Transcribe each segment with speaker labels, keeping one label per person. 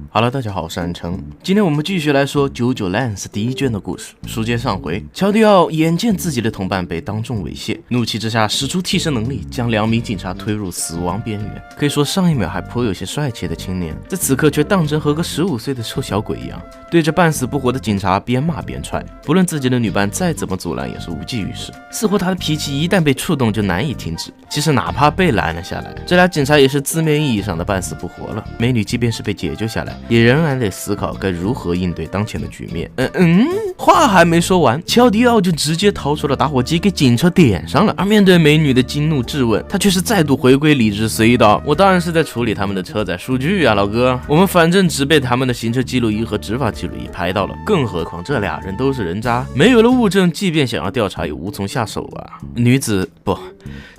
Speaker 1: 哈喽，大家好，我是安成。今天我们继续来说《JoJo Lance》第一卷的故事。书接上回，乔迪奥眼见自己的同伴被当众猥亵，怒气之下使出替身能力，将2名警察推入死亡边缘。可以说上一秒还颇有些帅气的青年，在此刻却当真和个15岁的臭小鬼一样，对着半死不活的警察边骂边踹。不论自己的女伴再怎么阻拦，也是无济于事。似乎他的脾气一旦被触动就难以停止，即使哪怕被拦了下来，这俩警察也是字面意义上的半死不活了。美女即便是被解救下来，也仍然得思考该如何应对当前的局面。话还没说完，乔迪奥就直接掏出了打火机给警车点上了。而面对美女的惊怒质问，他却是再度回归理智，随意道：“我当然是在处理他们的车载数据啊，老哥。我们反正只被他们的行车记录仪和执法记录仪拍到了，更何况这俩人都是人渣，没有了物证，即便想要调查也无从下手啊。”女子不，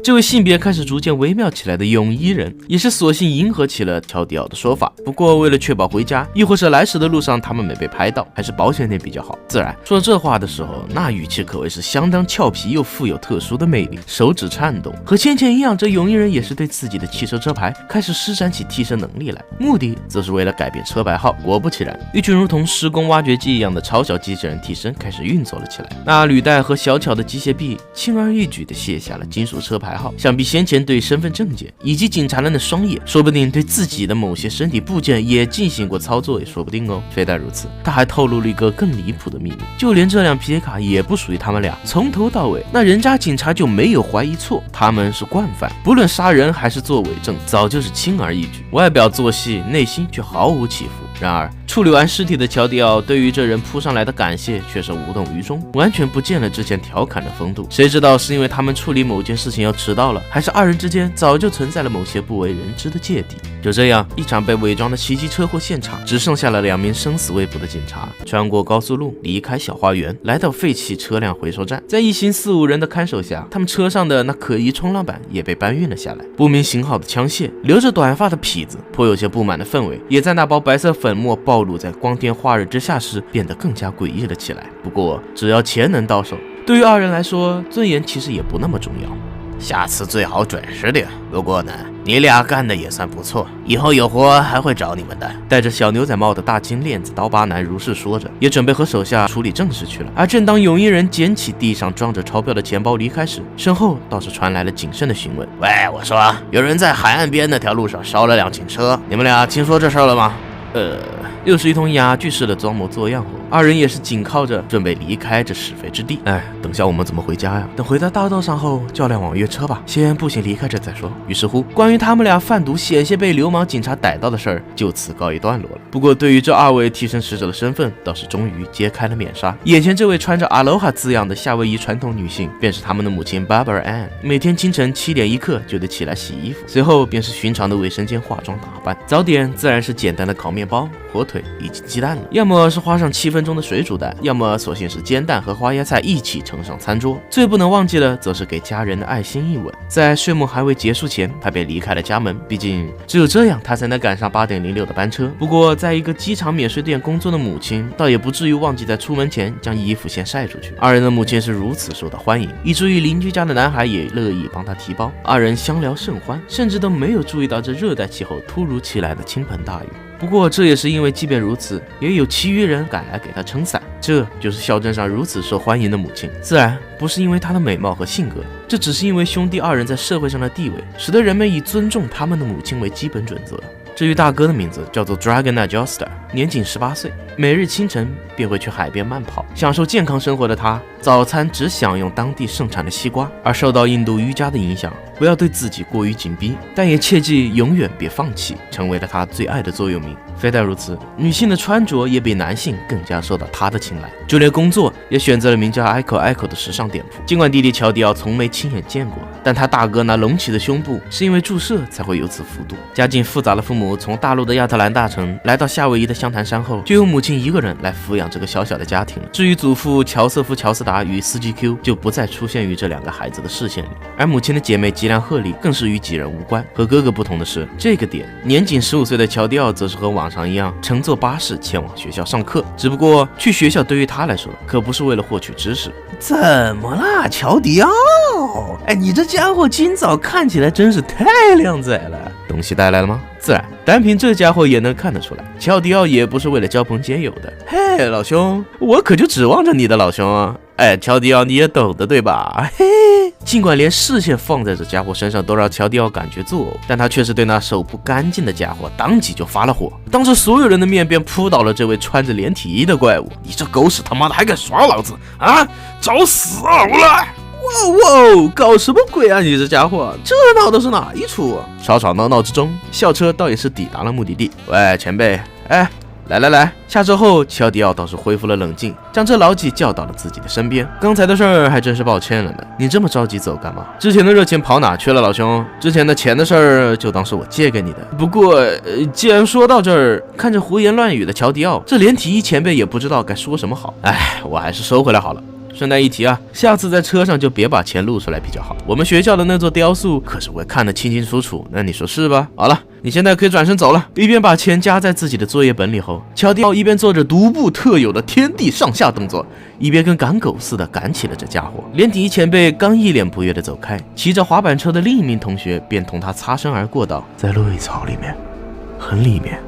Speaker 1: 这位性别开始逐渐微妙起来的泳衣人，也是索性迎合起了乔迪奥的说法。不过为了确保回家，亦或是来时的路上他们没被拍到，还是保险点比较好。自然说这话的时候，那语气可谓是相当俏皮又富有特殊的魅力，手指颤动。和先前一样，这泳衣人也是对自己的汽车车牌开始施展起替身能力来，目的则是为了改变车牌号。果不其然，一群如同施工挖掘机一样的超小机器人替身开始运作了起来。那履带和小巧的机械臂轻而易举地卸下了金属车牌号，想必先前对身份证件以及警察人的双眼，说不定对自己的某些身体部件也进行过操作，也说不定哦。非但如此，他还透露了一个更离谱的秘密，就连这辆皮耶卡也不属于他们俩，从头到尾那人渣警察就没有怀疑错，他们是惯犯，不论杀人还是作伪证，早就是轻而易举，外表做戏，内心却毫无起伏。然而处理完尸体的乔迪奥对于这人扑上来的感谢却是无动于衷，完全不见了之前调侃的风度。谁知道是因为他们处理某件事情要迟到了，还是二人之间早就存在了某些不为人知的芥蒂。就这样，一场被伪装的袭击车祸现场，只剩下了2名生死未卜的警察，穿过高速路，离开小花园，来到废弃车辆回收站。在一行4、5人的看守下，他们车上的那可疑冲浪板也被搬运了下来。不明型号的枪械，留着短发的痞子，颇有些不满的氛围，也在那包白色粉末暴露在光天化日之下时变得更加诡异了起来。不过只要钱能到手，对于2人来说，尊严其实也不那么重要。下次最好准时点，不过呢，你俩干的也算不错，以后有活还会找你们的。戴着小牛仔帽的大金链子刀疤男如是说着，也准备和手下处理正事去了。而正当泳衣人捡起地上装着钞票的钱包离开时，身后倒是传来了谨慎的询问：“喂，我说，有人在海岸边那条路上烧了辆警车，你们俩听说这事了吗？”又是一通哑剧式的装模作样后，2人也是紧靠着准备离开这是非之地。等下我们怎么回家呀？等回到大道上后叫辆网约车吧，先步行离开这再说。于是乎，关于他们俩贩毒险些被流氓警察逮到的事儿就此告一段落了。不过对于这2位替身使者的身份，倒是终于揭开了面纱。眼前这位穿着 Aloha 字样的夏威夷传统女性，便是他们的母亲 Barbara Ann。每天清晨7点1刻就得起来洗衣服，随后便是寻常的卫生间化妆打扮。早点自然是简单的烤面包、火腿以及鸡蛋了，要么是花上7分钟的水煮蛋，要么索性是煎蛋和花椰菜一起盛上餐桌。最不能忘记的则是给家人的爱心一吻。在睡梦还未结束前，他便离开了家门，毕竟只有这样他才能赶上8点06的班车。不过在一个机场免税店工作的母亲，倒也不至于忘记在出门前将衣服先晒出去。2人的母亲是如此受到欢迎，以至于邻居家的男孩也乐意帮他提包。2人相聊甚欢，甚至都没有注意到这热带气候突如其来的倾盆大雨。不过这也是因为即便如此，也有其余人赶来给他撑伞。这就是小镇上如此受欢迎的母亲，自然不是因为她的美貌和性格，这只是因为兄弟2人在社会上的地位，使得人们以尊重他们的母亲为基本准则。至于大哥的名字叫做 Dragon Adjuster， 年仅18岁，每日清晨便会去海边慢跑，享受健康生活的他，早餐只享用当地盛产的西瓜。而受到印度瑜伽的影响，不要对自己过于紧逼，但也切记永远别放弃，成为了他最爱的座右铭。非但如此，女性的穿着也比男性更加受到他的青睐，就连工作也选择了名叫 Echo 的时尚店铺。尽管弟弟乔迪奥从没亲眼见过，但他大哥那隆起的胸部是因为注射才会有此幅度。家境复杂的父母从大陆的亚特兰大城来到夏威夷的湘潭山后，就由母亲一个人来抚养这个小小的家庭了。至于祖父乔瑟夫·乔斯达与司机 Q 就不再出现于这2个孩子的视线里，而母亲的姐妹吉良赫里更是与几人无关。和哥哥不同的是，这个点年仅15岁的乔迪奥则是和往常一样乘坐巴士前往学校上课，只不过去学校对于他来说可不是为了获取知识。
Speaker 2: 怎么啦，乔迪奥？你这家伙今早看起来真是太靓仔了。
Speaker 1: 东西带来了吗？自然，单凭这家伙也能看得出来，乔迪奥也不是为了交朋结友的。嘿，老兄，我可就指望着你的老兄啊！哎，乔迪奥你也懂得对吧？嘿，尽管连视线放在这家伙身上都让乔迪奥感觉作呕，但他却是对那手不干净的家伙当即就发了火，当着所有人的面便扑倒了这位穿着连体衣的怪物。你这狗屎他妈的还敢耍老子啊！找死啊！我来！哇，搞什么鬼啊你这家伙，这闹的是哪一出啊？吵吵闹闹之中，校车倒也是抵达了目的地。喂，前辈，哎，来，下车后，乔迪奥倒是恢复了冷静，将这老几叫到了自己的身边。刚才的事儿还真是抱歉了呢，你这么着急走干嘛？之前的热钱跑哪去了，老兄？之前的钱的事儿就当是我借给你的。不过，既然说到这儿，看着胡言乱语的乔迪奥，这连体衣前辈也不知道该说什么好。哎，我还是收回来好了。顺带一提啊，下次在车上就别把钱露出来比较好。我们学校的那座雕塑可是会看得清清楚楚，那你说是吧？好了，你现在可以转身走了。一边把钱夹在自己的作业本里后，乔迪奥一边做着独步特有的天地上下动作，一边跟赶狗似的赶起了这家伙。连体衣前辈刚一脸不悦地走开，骑着滑板车的另一名同学便同他擦身而过道：在芦苇草里面，很里面，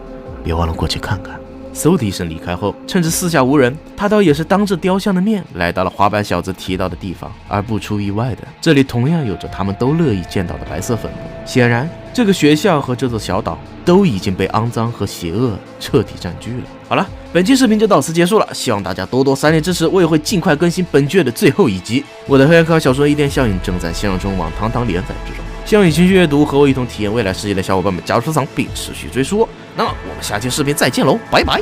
Speaker 1: 别忘了过去看看。嗖的一声离开后，趁着四下无人，他倒也是当着雕像的面来到了滑板小子提到的地方。而不出意外的，这里同样有着他们都乐意见到的白色粉末。显然，这个学校和这座小岛都已经被肮脏和邪恶彻底占据了。好了，本期视频就到此结束了，希望大家多多3连支持，我也会尽快更新本卷的最后一集。我的黑暗科幻小说《伊甸效应》正在线上中网堂堂连载之中，希望以情绪阅读和我一同体验未来世界的小伙伴们加入收藏并持续追书。那么我们下期视频再见喽，拜拜。